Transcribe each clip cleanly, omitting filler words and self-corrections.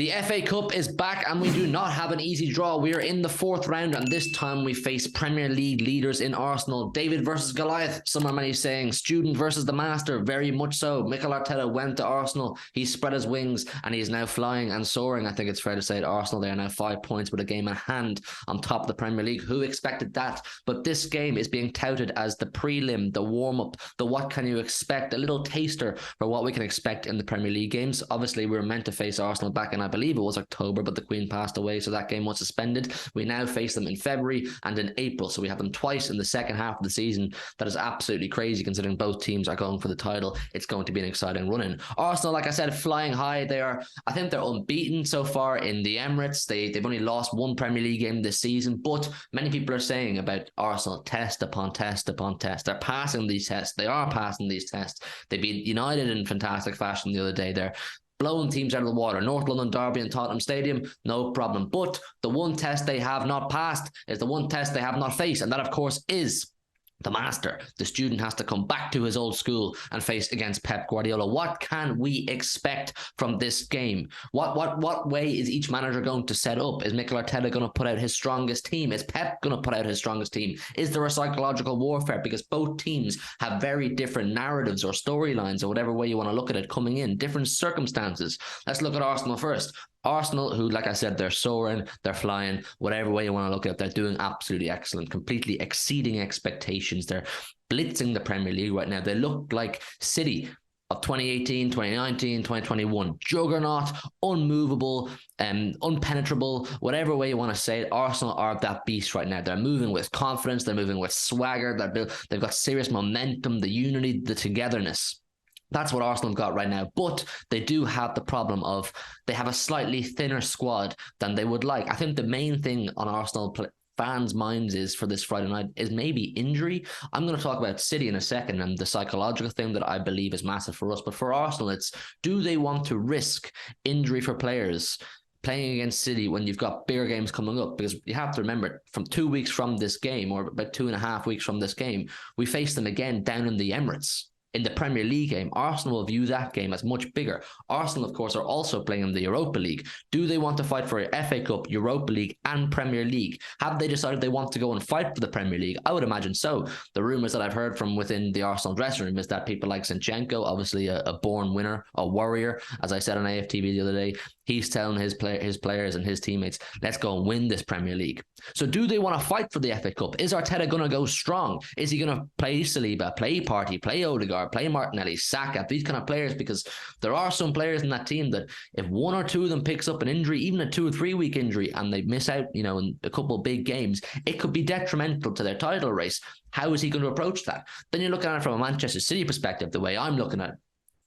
The FA Cup is back and we do not have an easy draw. We are in the fourth round and this time we face Premier League leaders in Arsenal. David versus Goliath, some are many saying. Student versus the master, very much so. Mikel Arteta went to Arsenal. He spread his wings and he is now flying and soaring. I think it's fair to say at Arsenal they are now 5 points with a game in hand on top of the Premier League. Who expected that? But this game is being touted as the prelim, the warm-up, the what can you expect, a little taster for what we can expect in the Premier League games. Obviously, we were meant to face Arsenal back in, I believe it was October, but the Queen passed away, so that game was suspended. We now face them in February and in April, so we have them twice in the second half of the season. That is absolutely crazy considering both teams are going for the title. It's going to be an exciting run-in. Arsenal, like I said, flying high. I think they're unbeaten so far in the Emirates. They've only lost one Premier League game this season, but many people are saying about Arsenal test upon test upon test. They're passing these tests. They are passing these tests. They beat United in fantastic fashion the other day. They're blowing teams out of the water. North London Derby and Tottenham Stadium, no problem. But the one test they have not passed is the one test they have not faced, and that, of course, is the master. The student has to come back to his old school and face against Pep Guardiola. What can we expect from this game? What way is each manager going to set up? Is Mikel Arteta going to put out his strongest team? Is Pep going to put out his strongest team? Is there a psychological warfare? Because both teams have very different narratives or storylines, or whatever way you want to look at it, coming in different circumstances. Let's look at Arsenal first. Arsenal, who, like I said, they're soaring, they're flying, whatever way you want to look at it, they're doing absolutely excellent, completely exceeding expectations. They're blitzing the Premier League right now. They look like City of 2018, 2019, 2021. Juggernaut, unmovable, unpenetrable, whatever way you want to say it. Arsenal are that beast right now. They're moving with confidence, they're moving with swagger, they've got serious momentum, the unity, the togetherness. That's what Arsenal have got right now. But they do have the problem of they have a slightly thinner squad than they would like. I think the main thing on Arsenal fans' minds is for this Friday night is maybe injury. I'm going to talk about City in a second and the psychological thing that I believe is massive for us. But for Arsenal, it's, do they want to risk injury for players playing against City when you've got bigger games coming up? Because you have to remember, from 2 weeks from this game, or about 2.5 weeks from this game, we face them again down in the Emirates. In the Premier League game, Arsenal will view that game as much bigger. Arsenal, of course, are also playing in the Europa League. Do they want to fight for FA Cup, Europa League, and Premier League? Have they decided they want to go and fight for the Premier League? I would imagine so. The rumours that I've heard from within the Arsenal dressing room is that people like Zinchenko, obviously a born winner, a warrior, as I said on AFTV the other day, he's telling his players and his teammates, let's go and win this Premier League. So do they want to fight for the FA Cup? Is Arteta going to go strong? Is he going to play Saliba, play Partey, play Odegaard, play Martinelli, Saka, these kind of players? Because there are some players in that team that if one or two of them picks up an injury, even a 2 or 3 week injury, and they miss out, in a couple of big games, it could be detrimental to their title race. How is he going to approach that? Then you're looking at it from a Manchester City perspective, the way I'm looking at it.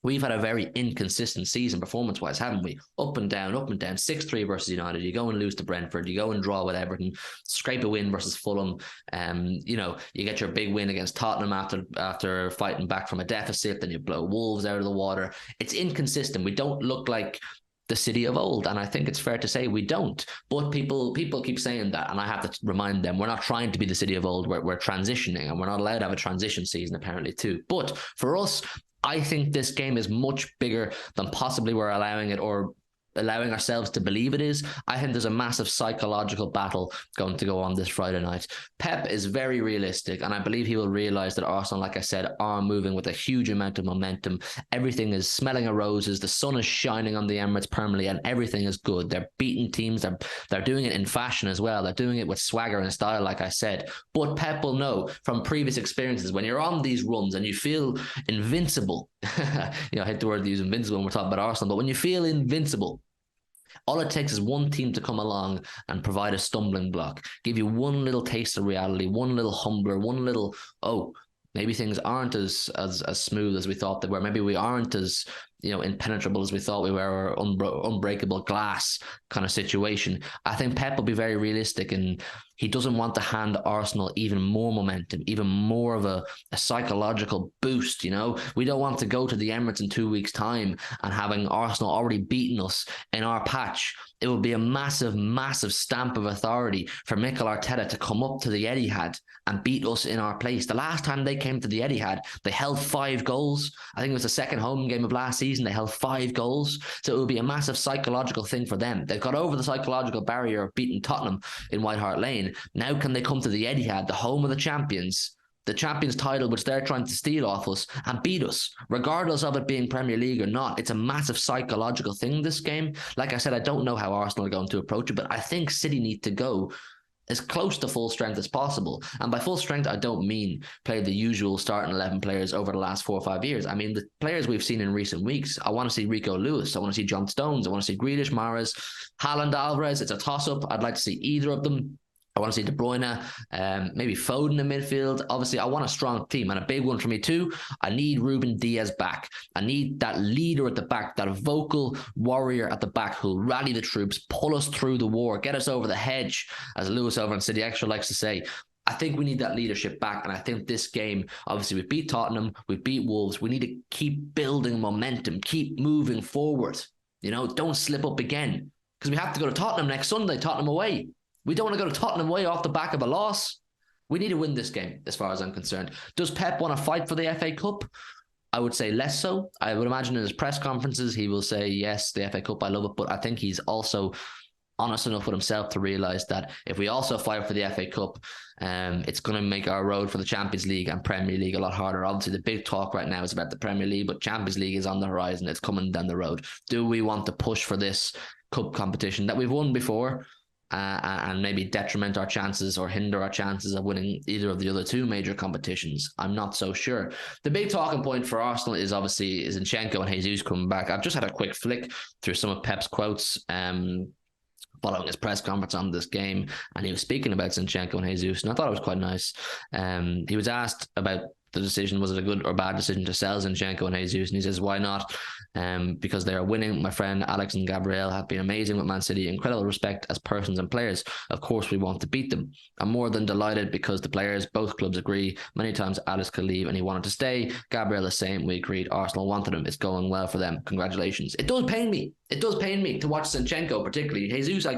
We've had a very inconsistent season performance-wise, haven't we? Up and down, 6-3 versus United. You go and lose to Brentford. You go and draw with Everton. Scrape a win versus Fulham. You get your big win against Tottenham after fighting back from a deficit. Then you blow Wolves out of the water. It's inconsistent. We don't look like the City of old, and I think it's fair to say we don't. But people keep saying that, and I have to remind them, we're not trying to be the City of old. We're transitioning, and we're not allowed to have a transition season apparently too. But for us, I think this game is much bigger than possibly we're allowing it, or allowing ourselves to believe it is. I think there's a massive psychological battle going to go on this Friday night. Pep is very realistic, and I believe he will realise that Arsenal, like I said, are moving with a huge amount of momentum. Everything is smelling of roses. The sun is shining on the Emirates permanently, and everything is good. They're beating teams. They're doing it in fashion as well. They're doing it with swagger and style, like I said. But Pep will know from previous experiences, when you're on these runs and you feel invincible, I hate the word to use invincible when we're talking about Arsenal, but when you feel invincible, all it takes is one team to come along and provide a stumbling block, give you one little taste of reality, one little humbler, one little, maybe things aren't as smooth as we thought they were. Maybe we aren't as impenetrable as we thought we were, or unbreakable glass kind of situation. I think Pep will be very realistic, and he doesn't want to hand Arsenal even more momentum, even more of a psychological boost. We don't want to go to the Emirates in 2 weeks' time and having Arsenal already beaten us in our patch. It would be a massive, massive stamp of authority for Mikel Arteta to come up to the Etihad and beat us in our place. The last time they came to the Etihad, they held 5 goals. I think it was the second home game of last season. season, they held 5 goals. So it will be a massive psychological thing for them. They've got over the psychological barrier of beating Tottenham in White Hart Lane. Now can they come to the Etihad, the home of the champions title, which they're trying to steal off us, and beat us, regardless of it being Premier League or not? It's a massive psychological thing, this game. Like I said, I don't know how Arsenal are going to approach it, but I think City need to go as close to full strength as possible. And by full strength, I don't mean play the usual starting 11 players over the last 4 or 5 years. I mean the players we've seen in recent weeks. I want to see Rico Lewis. I want to see John Stones. I want to see Grealish, Mahrez, Haaland, Alvarez. It's a toss-up. I'd like to see either of them. I want to see De Bruyne, maybe Foden in midfield. Obviously, I want a strong team, and a big one for me too. I need Ruben Diaz back. I need that leader at the back, that vocal warrior at the back who'll rally the troops, pull us through the war, get us over the hedge, as Lewis over in City Extra likes to say. I think we need that leadership back, and I think this game, obviously, we beat Tottenham, we beat Wolves. We need to keep building momentum, keep moving forward. Don't slip up again, because we have to go to Tottenham next Sunday, Tottenham away. We don't want to go to Tottenham away off the back of a loss. We need to win this game, as far as I'm concerned. Does Pep want to fight for the FA Cup? I would say less so. I would imagine in his press conferences, he will say, yes, the FA Cup, I love it. But I think he's also honest enough with himself to realise that if we also fight for the FA Cup, it's going to make our road for the Champions League and Premier League a lot harder. Obviously, the big talk right now is about the Premier League, but Champions League is on the horizon. It's coming down the road. Do we want to push for this cup competition that we've won before? And maybe detriment our chances or hinder our chances of winning either of the other 2 major competitions? I'm not so sure. The big talking point for Arsenal is obviously Zinchenko and Jesus coming back. I've just had a quick flick through some of Pep's quotes following his press conference on this game, and he was speaking about Zinchenko and Jesus, and I thought it was quite nice. He was asked about the decision, was it a good or bad decision to sell Zinchenko and Jesus, and he says, why not? Because they are winning. My friend Alex and Gabriel have been amazing with Man City, incredible respect as persons and players. Of course we want to beat them. I'm more than delighted because the players, both clubs agree. Many times Alex could leave and he wanted to stay. Gabriel the same, we agreed. Arsenal wanted him. It's going well for them. Congratulations. It does pain me to watch Zinchenko, particularly. Jesus, I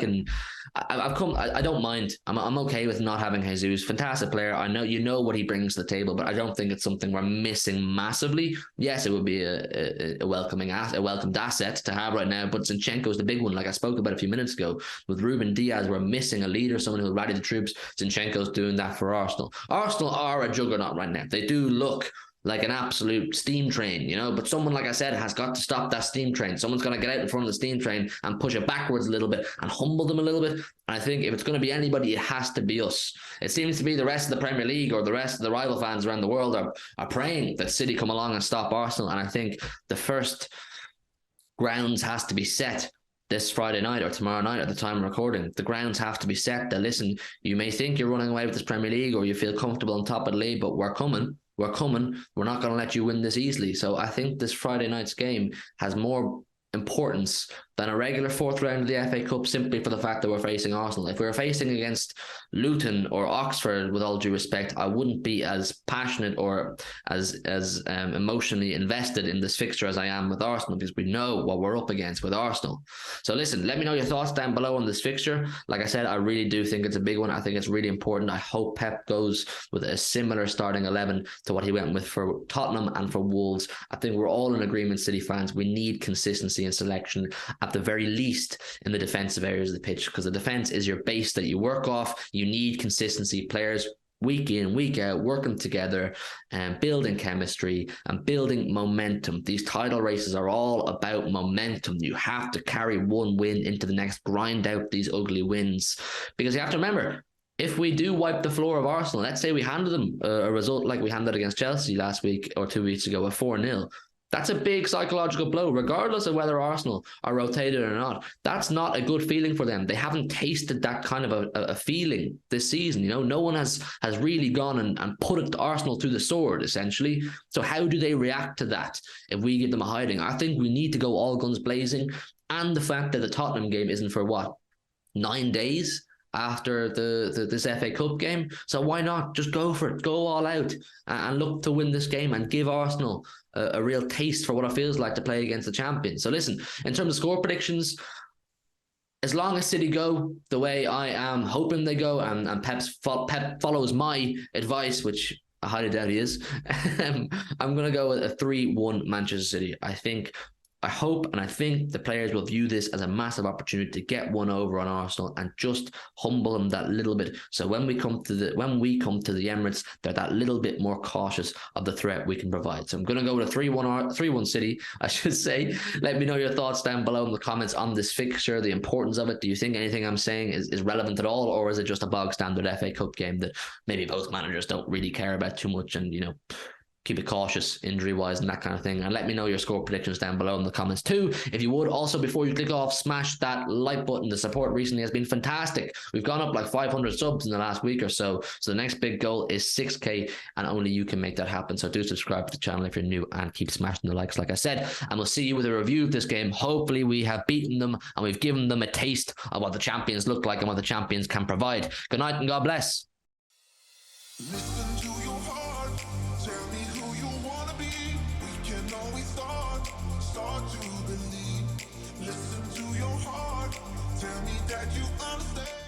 don't mind. I'm okay with not having Jesus. Fantastic player. I know what he brings to the table, but I don't think it's something we're missing massively. Yes, it would be a welcomed asset to have right now, but Zinchenko's the big one, like I spoke about a few minutes ago. With Ruben Diaz, we're missing a leader, someone who'll rally the troops. Zinchenko's doing that for Arsenal. Arsenal are a juggernaut right now. They do look like an absolute steam train, but someone, like I said, has got to stop that steam train. Someone's going to get out in front of the steam train and push it backwards a little bit and humble them a little bit. And I think if it's going to be anybody, it has to be us. It seems to be the rest of the Premier League or the rest of the rival fans around the world are praying that City come along and stop Arsenal. And I think the first grounds has to be set this Friday night or tomorrow night at the time of recording. The grounds have to be set that, listen, you may think you're running away with this Premier League or you feel comfortable on top of the league, but we're coming. We're not going to let you win this easily. So I think this Friday night's game has more importance than a regular 4th round of the FA Cup, simply for the fact that we're facing Arsenal. If we were facing against Luton or Oxford, with all due respect, I wouldn't be as passionate or as emotionally invested in this fixture as I am with Arsenal, because we know what we're up against with Arsenal. So listen, let me know your thoughts down below on this fixture. Like I said, I really do think it's a big one. I think it's really important. I hope Pep goes with a similar starting 11 to what he went with for Tottenham and for Wolves. I think we're all in agreement, City fans. We need consistency and selection, at the very least in the defensive areas of the pitch, because the defense is your base that you work off. You need consistency, players week in, week out, working together and building chemistry and building momentum. These title races are all about momentum. You have to carry one win into the next, grind out these ugly wins, because you have to remember, if we do wipe the floor of Arsenal, let's say we handed them a result like we handed against Chelsea last week or 2 weeks ago, a 4-0. That's a big psychological blow, regardless of whether Arsenal are rotated or not. That's not a good feeling for them. They haven't tasted that kind of a feeling this season. No one has really gone and put it to Arsenal to the sword, essentially. So how do they react to that if we give them a hiding? I think we need to go all guns blazing. And the fact that the Tottenham game isn't for 9 days after this FA Cup game. So why not just go for it, go all out and look to win this game and give Arsenal a real taste for what it feels like to play against the champions. So listen, in terms of score predictions, as long as City go the way I am hoping they go, and Pep follows my advice, which I highly doubt he is, I'm going to go with a 3-1 Manchester City. I think I hope and I think the players will view this as a massive opportunity to get one over on Arsenal and just humble them that little bit. So when we come to the Emirates, they're that little bit more cautious of the threat we can provide. So I'm going to go with a 3-1 City, I should say. Let me know your thoughts down below in the comments on this fixture, the importance of it. Do you think anything I'm saying is relevant at all, or is it just a bog standard FA Cup game that maybe both managers don't really care about too much and, you know, keep it cautious injury-wise and that kind of thing? And let me know your score predictions down below in the comments too, if you would. Also, before you click off, smash that like button. The support recently has been fantastic. We've gone up like 500 subs in the last week or so. So the next big goal is 6k, and only you can make that happen. So do subscribe to the channel if you're new and keep smashing the likes, like I said. And we'll see you with a review of this game. Hopefully we have beaten them and we've given them a taste of what the champions look like and what the champions can provide. Good night and God bless. Listen to your heart, tell me who you wanna be. We can always start to believe. Listen to your heart, tell me that you understand.